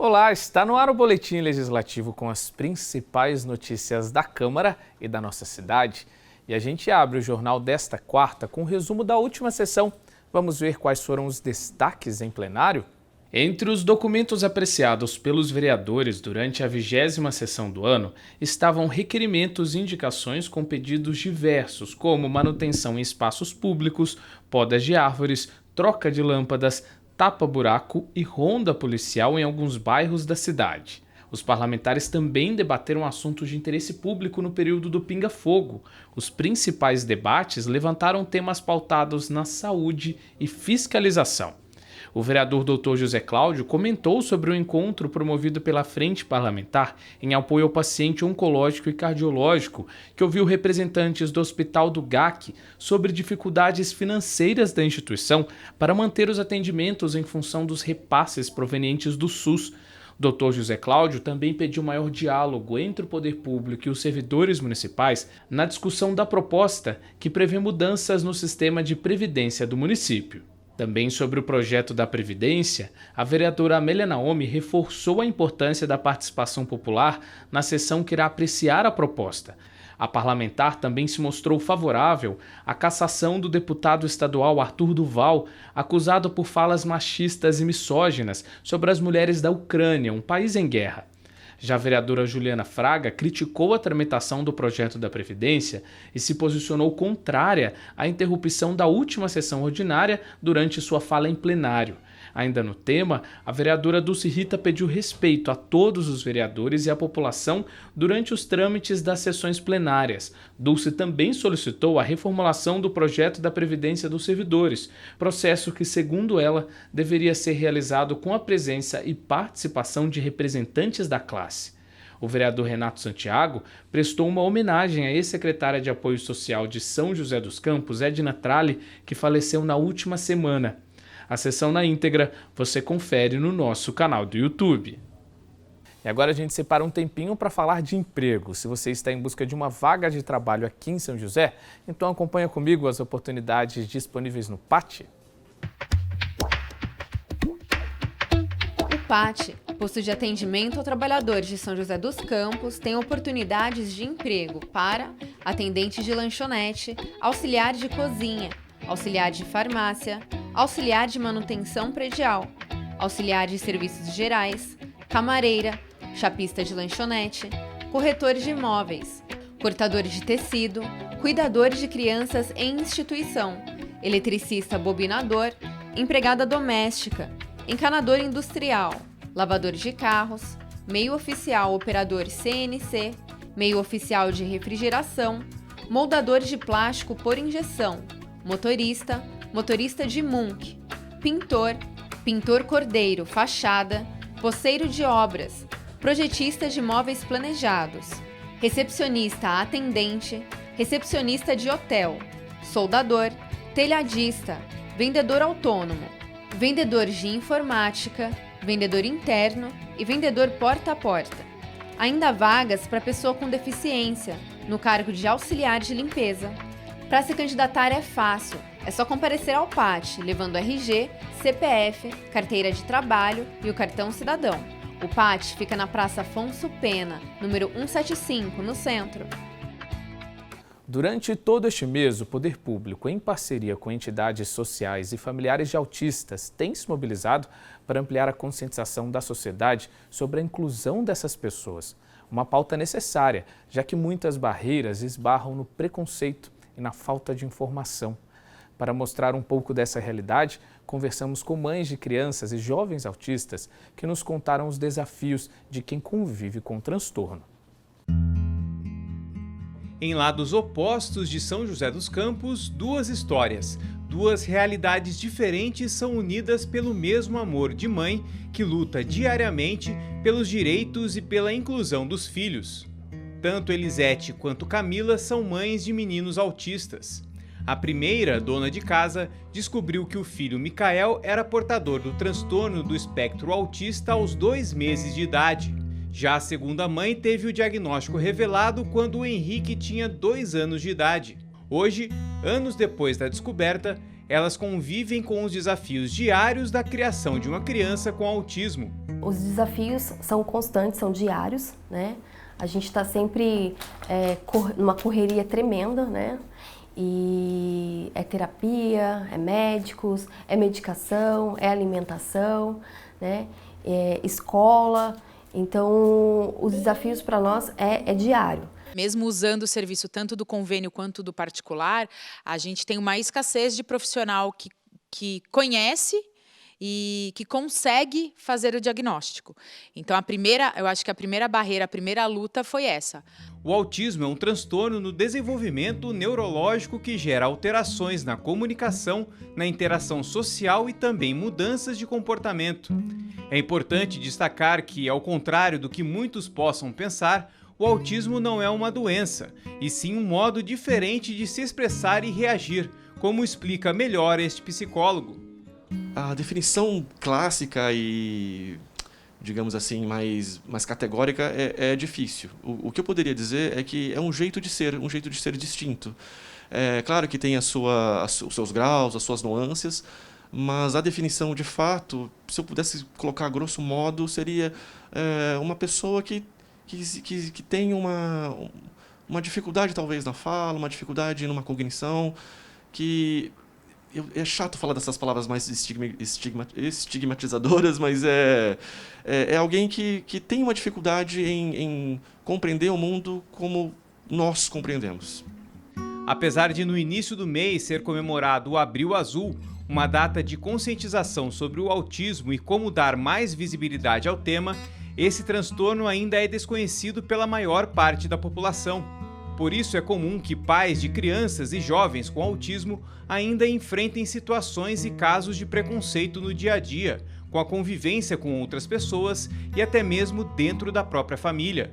Olá, está no ar o Boletim Legislativo com as principais notícias da Câmara e da nossa cidade. E a gente abre o jornal desta quarta com um resumo da última sessão. Vamos ver quais foram os destaques em plenário? Entre os documentos apreciados pelos vereadores durante a 20ª sessão do ano, estavam requerimentos e indicações com pedidos diversos, como manutenção em espaços públicos, podas de árvores, troca de lâmpadas, tapa-buraco e ronda policial em alguns bairros da cidade. Os parlamentares também debateram assuntos de interesse público no período do pinga-fogo. Os principais debates levantaram temas pautados na saúde e fiscalização. O vereador Dr. José Cláudio comentou sobre o encontro promovido pela Frente Parlamentar em apoio ao paciente oncológico e cardiológico, que ouviu representantes do Hospital do GAC sobre dificuldades financeiras da instituição para manter os atendimentos em função dos repasses provenientes do SUS. Dr. José Cláudio também pediu maior diálogo entre o poder público e os servidores municipais na discussão da proposta que prevê mudanças no sistema de previdência do município. Também sobre o projeto da Previdência, a vereadora Amélia Naomi reforçou a importância da participação popular na sessão que irá apreciar a proposta. A parlamentar também se mostrou favorável à cassação do deputado estadual Arthur Duval, acusado por falas machistas e misóginas sobre as mulheres da Ucrânia, um país em guerra. Já a vereadora Juliana Fraga criticou a tramitação do projeto da Previdência e se posicionou contrária à interrupção da última sessão ordinária durante sua fala em plenário. Ainda no tema, a vereadora Dulce Rita pediu respeito a todos os vereadores e à população durante os trâmites das sessões plenárias. Dulce também solicitou a reformulação do projeto da Previdência dos servidores, processo que, segundo ela, deveria ser realizado com a presença e participação de representantes da classe. O vereador Renato Santiago prestou uma homenagem à ex-secretária de Apoio Social de São José dos Campos, Edna Tralli, que faleceu na última semana. A sessão na íntegra você confere no nosso canal do YouTube. E agora a gente separa um tempinho para falar de emprego. Se você está em busca de uma vaga de trabalho aqui em São José, então acompanha comigo as oportunidades disponíveis no PAT. O PAT, Posto de Atendimento ao Trabalhador de São José dos Campos, tem oportunidades de emprego para atendente de lanchonete, auxiliar de cozinha, auxiliar de farmácia, auxiliar de manutenção predial, auxiliar de serviços gerais, camareira, chapista de lanchonete, corretor de imóveis, cortador de tecido, cuidador de crianças em instituição, eletricista bobinador, empregada doméstica, encanador industrial, lavador de carros, meio oficial operador CNC, meio oficial de refrigeração, moldador de plástico por injeção, motorista, motorista de Munk, pintor, pintor cordeiro, fachada, poceiro de obras, projetista de móveis planejados, recepcionista atendente, recepcionista de hotel, soldador, telhadista, vendedor autônomo, vendedor de informática, vendedor interno e vendedor porta a porta. Ainda há vagas para pessoa com deficiência, no cargo de auxiliar de limpeza. Para se candidatar é fácil, é só comparecer ao PAT, levando RG, CPF, carteira de trabalho e o cartão cidadão. O PAT fica na Praça Afonso Pena, número 175, no centro. Durante todo este mês, o Poder Público, em parceria com entidades sociais e familiares de autistas, tem se mobilizado para ampliar a conscientização da sociedade sobre a inclusão dessas pessoas. Uma pauta necessária, já que muitas barreiras esbarram no preconceito e na falta de informação. Para mostrar um pouco dessa realidade, conversamos com mães de crianças e jovens autistas que nos contaram os desafios de quem convive com o transtorno. Em lados opostos de São José dos Campos, duas histórias, duas realidades diferentes são unidas pelo mesmo amor de mãe que luta diariamente pelos direitos e pela inclusão dos filhos. Tanto Elisete quanto Camila são mães de meninos autistas. A primeira, dona de casa, descobriu que o filho Micael era portador do transtorno do espectro autista aos 2 meses de idade. Já a segunda mãe teve o diagnóstico revelado quando o Henrique tinha 2 anos de idade. Hoje, anos depois da descoberta, elas convivem com os desafios diários da criação de uma criança com autismo. Os desafios são constantes, são diários, né? A gente está sempre numa correria tremenda, né? E é terapia, é médicos, é medicação, é alimentação, né? É escola. Então, os desafios para nós é diário. Mesmo usando o serviço tanto do convênio quanto do particular, a gente tem uma escassez de profissional que conhece e que consegue fazer o diagnóstico. Então, eu acho que a primeira barreira, a primeira luta foi essa. O autismo é um transtorno no desenvolvimento neurológico que gera alterações na comunicação, na interação social e também mudanças de comportamento. É importante destacar que, ao contrário do que muitos possam pensar, o autismo não é uma doença, e sim um modo diferente de se expressar e reagir, como explica melhor este psicólogo. A definição clássica e, digamos assim, mais categórica é difícil. O que eu poderia dizer é que é um jeito de ser distinto. É claro que tem os seus graus, as suas nuances, mas a definição de fato, se eu pudesse colocar grosso modo, seria uma pessoa que tem uma dificuldade talvez na fala, uma dificuldade numa cognição, que é chato falar dessas palavras mais estigmatizadoras, mas é alguém que tem uma dificuldade em compreender o mundo como nós compreendemos. Apesar de no início do mês ser comemorado o Abril Azul, uma data de conscientização sobre o autismo e como dar mais visibilidade ao tema, esse transtorno ainda é desconhecido pela maior parte da população. Por isso é comum que pais de crianças e jovens com autismo ainda enfrentem situações e casos de preconceito no dia a dia, com a convivência com outras pessoas e até mesmo dentro da própria família.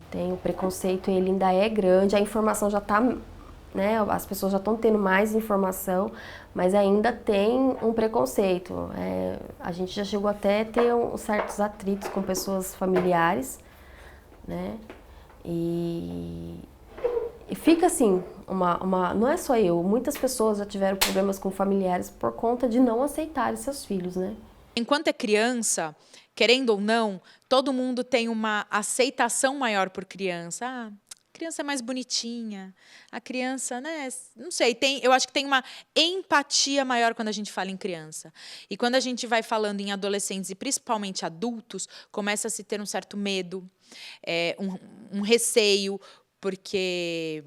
Tem o preconceito, ele ainda é grande, a informação já está, né, as pessoas já estão tendo mais informação, mas ainda tem um preconceito. A gente já chegou até a ter certos atritos com pessoas familiares, né? E fica assim, não é só eu, muitas pessoas já tiveram problemas com familiares por conta de não aceitarem seus filhos, né? Enquanto é criança, querendo ou não, todo mundo tem uma aceitação maior por criança. A criança é mais bonitinha, a criança, né, não sei, eu acho que tem uma empatia maior quando a gente fala em criança. E quando a gente vai falando em adolescentes e principalmente adultos, começa a se ter um certo medo, um receio, porque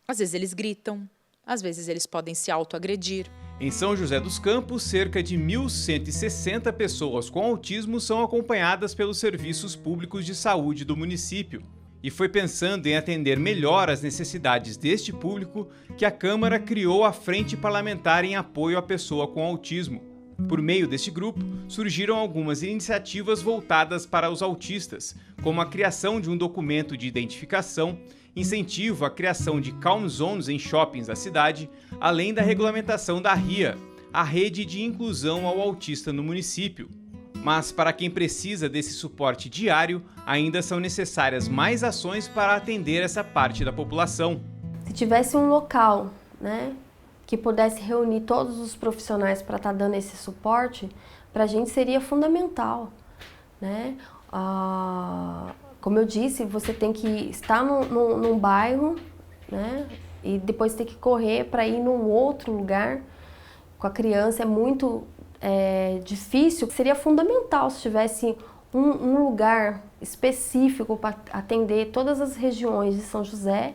às vezes eles gritam, às vezes eles podem se autoagredir. Em São José dos Campos, cerca de 1.160 pessoas com autismo são acompanhadas pelos serviços públicos de saúde do município. E foi pensando em atender melhor as necessidades deste público que a Câmara criou a Frente Parlamentar em Apoio à Pessoa com Autismo. Por meio deste grupo, surgiram algumas iniciativas voltadas para os autistas, como a criação de um documento de identificação, incentivo à criação de Calm Zones em shoppings da cidade, além da regulamentação da RIA, a Rede de Inclusão ao Autista no município. Mas para quem precisa desse suporte diário, ainda são necessárias mais ações para atender essa parte da população. Se tivesse um local, né, que pudesse reunir todos os profissionais para estar dando esse suporte, para a gente seria fundamental, né? Como eu disse, você tem que estar num bairro, né, e depois ter que correr para ir num outro lugar. Com a criança é muito difícil. Seria fundamental se tivesse um lugar específico para atender todas as regiões de São José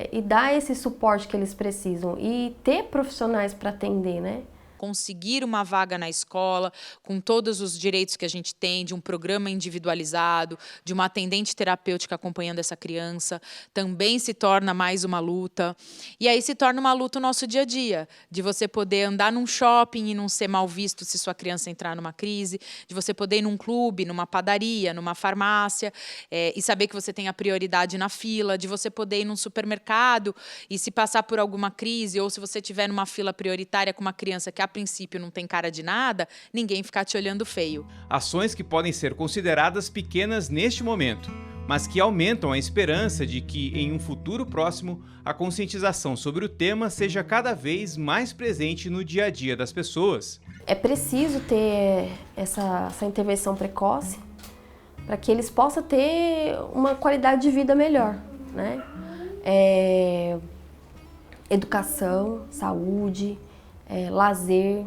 e dar esse suporte que eles precisam e ter profissionais para atender, né? Conseguir uma vaga na escola, com todos os direitos que a gente tem, de um programa individualizado, de uma atendente terapêutica acompanhando essa criança, também se torna mais uma luta. E aí se torna uma luta o nosso dia a dia, de você poder andar num shopping e não ser mal visto se sua criança entrar numa crise, de você poder ir num clube, numa padaria, numa farmácia, e saber que você tem a prioridade na fila, de você poder ir num supermercado e se passar por alguma crise, ou se você estiver numa fila prioritária com uma criança que a princípio não tem cara de nada, ninguém ficar te olhando feio. Ações que podem ser consideradas pequenas neste momento. mas que aumentam a esperança de que, em um futuro próximo, a conscientização sobre o tema seja cada vez mais presente no dia a dia das pessoas. É preciso ter essa intervenção precoce para que eles possam ter uma qualidade de vida melhor, né? Educação, saúde, lazer,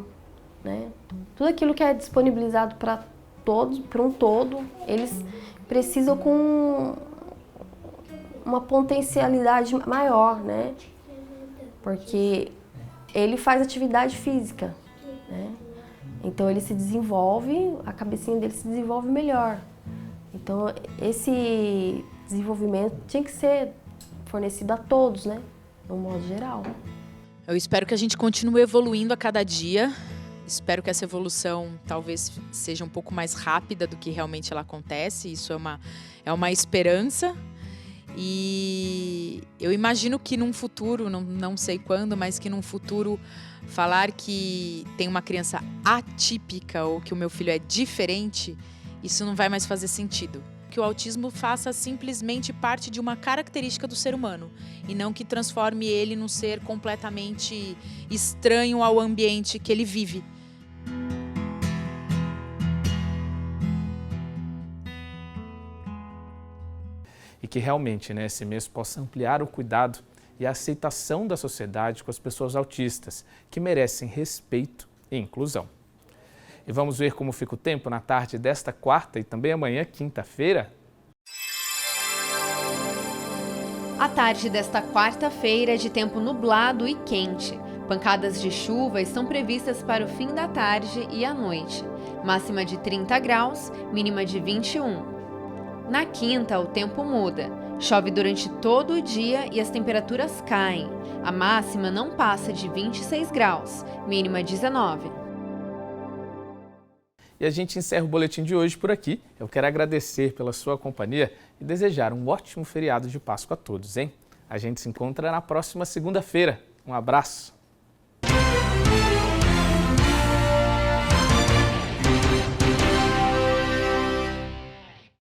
né? Tudo aquilo que é disponibilizado para todos, para um todo, eles precisam com uma potencialidade maior, né? Porque ele faz atividade física, né? Então ele se desenvolve, a cabecinha dele se desenvolve melhor. Então esse desenvolvimento tinha que ser fornecido a todos, né? De um modo geral. Eu espero que a gente continue evoluindo a cada dia. Espero que essa evolução talvez seja um pouco mais rápida do que realmente ela acontece. Isso é uma esperança. E eu imagino que num futuro, não sei quando, mas que num futuro falar que tem uma criança atípica ou que o meu filho é diferente, isso não vai mais fazer sentido. Que o autismo faça simplesmente parte de uma característica do ser humano e não que transforme ele num ser completamente estranho ao ambiente que ele vive. E que realmente, né, esse mês possa ampliar o cuidado e a aceitação da sociedade com as pessoas autistas, que merecem respeito e inclusão. E vamos ver como fica o tempo na tarde desta quarta e também amanhã, quinta-feira? A tarde desta quarta-feira é de tempo nublado e quente. Pancadas de chuva estão previstas para o fim da tarde e à noite. Máxima de 30 graus, mínima de 21. Na quinta, o tempo muda. Chove durante todo o dia e as temperaturas caem. A máxima não passa de 26 graus, mínima 19. E a gente encerra o boletim de hoje por aqui. Eu quero agradecer pela sua companhia e desejar um ótimo feriado de Páscoa a todos, hein? A gente se encontra na próxima segunda-feira. Um abraço!